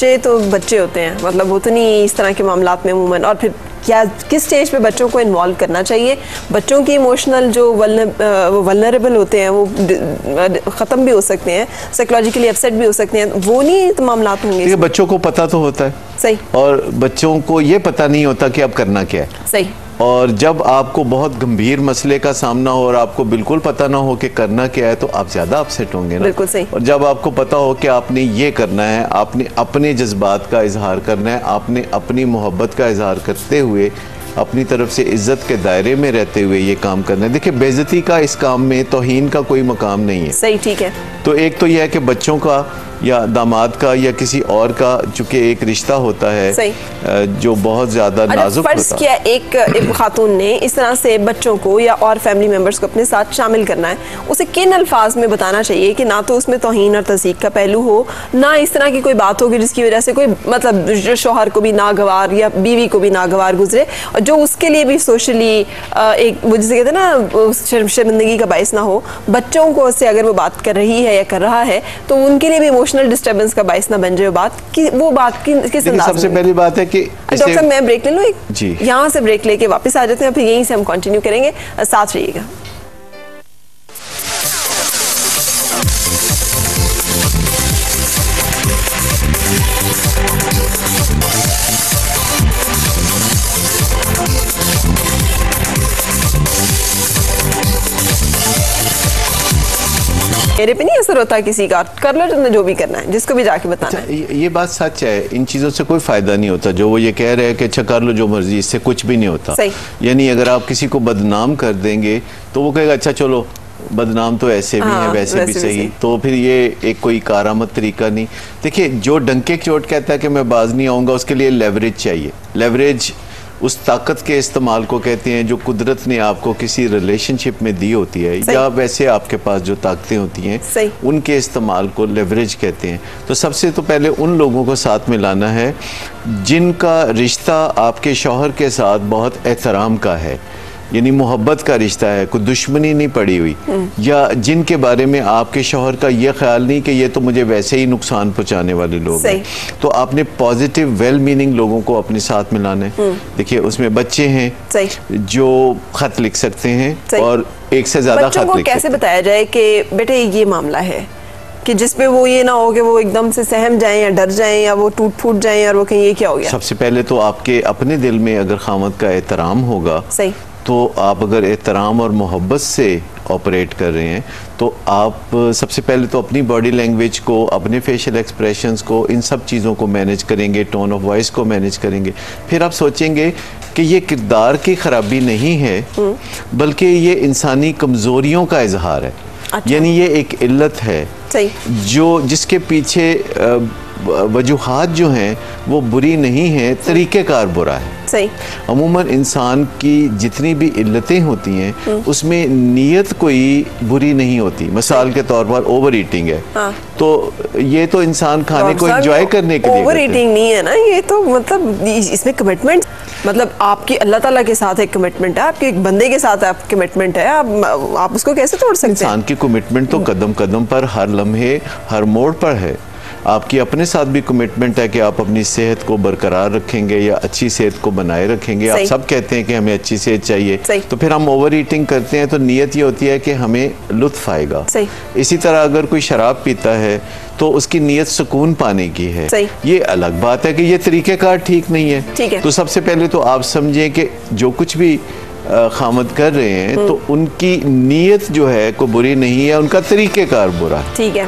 बच्चे तो बच्चे होते हैं, मतलब वो तो नहीं इस तरह के मामलात में अमूमन। और फिर क्या किस स्टेज पे बच्चों को इन्वॉल्व करना चाहिए? बच्चों की इमोशनल जो वल्नरेबल होते हैं वो ख़त्म भी हो सकते हैं, साइकोलॉजिकली अपसेट भी हो सकते हैं, वो नहीं तो मामलात होंगे। ये बच्चों को पता तो होता है सही, और बच्चों को ये पता नहीं होता कि अब करना क्या है। सही। और जब आपको बहुत गंभीर मसले का सामना हो और आपको बिल्कुल पता ना हो कि करना क्या है तो आप ज़्यादा अपसेट होंगे ना। बिल्कुल सही। और जब आपको पता हो कि आपने ये करना है, आपने अपने जज्बात का इजहार करना है, आपने अपनी मोहब्बत का इजहार करते हुए अपनी तरफ से इज्जत के दायरे में रहते हुए ये काम करना है। देखिए, बेइज्जती का इस काम में तौहीन का कोई मकाम नहीं है। सही, ठीक है। तो एक तो यह है कि बच्चों का या दामाद का या किसी और का, चूंकि एक रिश्ता होता है जो बहुत ज़्यादा नाजुक फर्ज होता किया एक खातून ने इस तरह से बच्चों को या और फैमिली मेंबर्स को अपने साथ शामिल करना है, उसे किन अल्फाज में बताना चाहिए कि ना तो उसमें तौहीन और तज़ीक का पहलू हो, ना इस तरह की कोई बात होगी जिसकी वजह से कोई मतलब जो शौहर को भी नागवार या बीवी को भी नागवार गुजरे, और जो उसके लिए भी सोशली एक वो जिसे कहते हैं ना शर्मिंदगी का बायस ना हो। बच्चों को से अगर वो बात कर रही है या कर रहा है तो उनके लिए भी इमोशनल डिस्टर्बेंस का बायस ना बन जाए बात कि वो बात की किस अंदाज में। सबसे पहली बात है कि डॉक्टर साहब मैं ब्रेक ले लूँ एक जी, यहाँ से ब्रेक लेके वापस आ जाते हैं, फिर यहीं से हम कंटिन्यू करेंगे, साथ रहिएगा। मेरे पे नहीं असर होता किसी का, कर लो तुमने जो भी करना है, जिसको भी जाके बताना है। ये बात सच है, इन चीज़ों से कोई फ़ायदा नहीं होता। जो वो ये कह रहे हैं कि अच्छा कर लो जो मर्जी, इससे कुछ भी नहीं होता। यानी अगर आप किसी को बदनाम कर देंगे तो वो कहेगा अच्छा चलो बदनाम तो ऐसे भी है वैसे भी सही, तो फिर ये एक कोई कारामद तरीका नहीं। देखिए, जो डंके की चोट कहता है कि मैं बाज नहीं आऊँगा, उसके लिए लेवरेज चाहिए। लेवरेज उस ताकत के इस्तेमाल को कहते हैं जो कुदरत ने आपको किसी रिलेशनशिप में दी होती है, या वैसे आपके पास जो ताकतें होती हैं उनके इस्तेमाल को लेवरेज कहते हैं। तो सबसे तो पहले उन लोगों को साथ में लाना है जिनका रिश्ता आपके शौहर के साथ बहुत एहतराम का है, यानी मोहब्बत का रिश्ता है, कोई दुश्मनी नहीं पड़ी हुई, या जिनके बारे में आपके शौहर का ये ख्याल नहीं कि ये तो मुझे वैसे ही नुकसान पहुंचाने वाले लोग हैं। तो आपने पॉजिटिव वेल मीनिंग लोगों को अपने साथ मिलाना है। देखिए, उसमें बच्चे हैं जो खत लिख सकते हैं और एक से ज्यादा खत लिख सकते हैं। कैसे बताया जाए कि बेटे ये मामला है कि जिसपे वो ये ना हो कि वो एकदम से सहम जाएं या डर जाएं या वो टूट फूट जाएं और वो कहें ये क्या हो गया। सबसे पहले तो आपके अपने दिल में अगर खामद का एहतराम होगा तो आप अगर एहतराम और मोहब्बत से ऑपरेट कर रहे हैं तो आप सबसे पहले तो अपनी बॉडी लैंग्वेज को, अपने फेशियल एक्सप्रेशंस को, इन सब चीज़ों को मैनेज करेंगे, टोन ऑफ वॉइस को मैनेज करेंगे। फिर आप सोचेंगे कि ये किरदार की ख़राबी नहीं है बल्कि ये इंसानी कमज़ोरियों का इजहार है। यानी ये एक इल्लत है जो जिसके पीछे वजूहात जो हैं वो बुरी नहीं है, तरीक़ेकार बुरा है। अमूमन इंसान की जितनी भी इल्लतें होती हैं उसमें नीयत कोई बुरी नहीं होती। मिसाल के तौर पर ओवर ईटिंग है, तो ये तो इंसान खाने को एंजॉय करने के लिए ओवर ईटिंग नहीं है ना, ये तो मतलब इसमें कमिटमेंट, मतलब आपकी अल्लाह ताला के साथ एक कमिटमेंट है, आपके एक बंदे के साथ आप कमिटमेंट है, आप उसको कैसे तोड़ सकते हैं? इंसान की कमिटमेंट तो कदम कदम पर, हर लम्हे, हर मोड़ पर है। आपकी अपने साथ भी कमिटमेंट है कि आप अपनी सेहत को बरकरार रखेंगे या अच्छी सेहत को बनाए रखेंगे। आप सब कहते हैं कि हमें अच्छी सेहत चाहिए, तो फिर हम ओवर ईटिंग करते हैं तो नीयत ये होती है कि हमें लुत्फ आएगा। इसी तरह अगर कोई शराब पीता है तो उसकी नीयत सुकून पाने की है। ये अलग बात है कि ये तरीक़ेकार ठीक नहीं है। तो सबसे पहले तो आप समझें कि जो कुछ भी खामद कर रहे हैं तो उनकी नीयत जो है कोई बुरी नहीं है, उनका तरीक़ेकार बुरा है। ठीक है।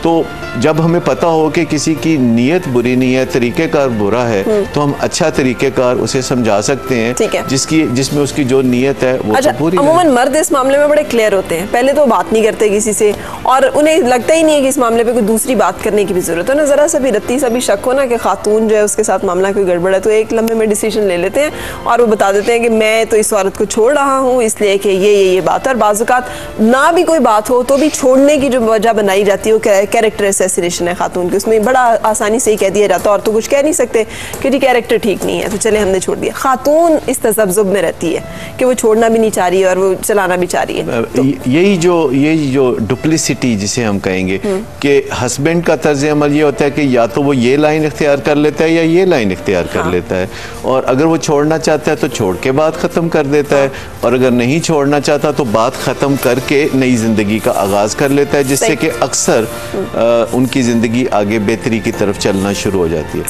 तो जब हमें पता हो कि किसी की नीयत बुरी नहीं है, तरीक़ेकार बुरा है, तो हम अच्छा तरीक़ेकार उसे समझा सकते हैं जिसमें उसकी जो नीयत है वो तो पूरी है। अमूमन मर्द इस मामले में बड़े क्लियर होते हैं, पहले तो बात नहीं करते किसी से और उन्हें लगता ही नहीं है कि इस मामले पे कोई दूसरी बात करने की भी जरूरत है ना। जरा सा भी रत्ती सा भी शक हो ना कि खातून जो है उसके साथ मामला कोई गड़बड़ है तो एक लम्हे में डिसीजन ले लेते हैं और वो बता देते हैं कि मैं तो इस औरत को छोड़ रहा हूँ इसलिए कि ये बात है। और बाज़ औक़ात ना भी कोई बात हो तो भी छोड़ने की जो वजह बनाई जाती है वो कैरेक्टर असैसिनेशन है खातून की, उसमें बड़ा आसानी से ही कह दिया जाता है और तो कुछ कह नहीं सकते कि जी कैरेक्टर ठीक नहीं है तो चले हमने छोड़ दिया। खातून इस तज़ब्ज़ुब में रहती है कि वो छोड़ना भी नहीं चाह रही है और वो चलाना भी चाह रही है। तो यही जो डुप्लिसिटी जिसे हम कहेंगे कि हस्बैंड का तर्ज अमल ये होता है कि या तो वो ये लाइन इख्तियार कर लेता है या ये लाइन इख्तियार कर लेता है, और अगर वो छोड़ना चाहता है तो छोड़ के बात ख़त्म कर देता है, और अगर नहीं छोड़ना चाहता तो बात ख़त्म करके नई ज़िंदगी का आगाज़ कर लेता है, जिससे कि अक्सर उनकी ज़िंदगी आगे बेहतरी की तरफ चलना शुरू हो जाती है।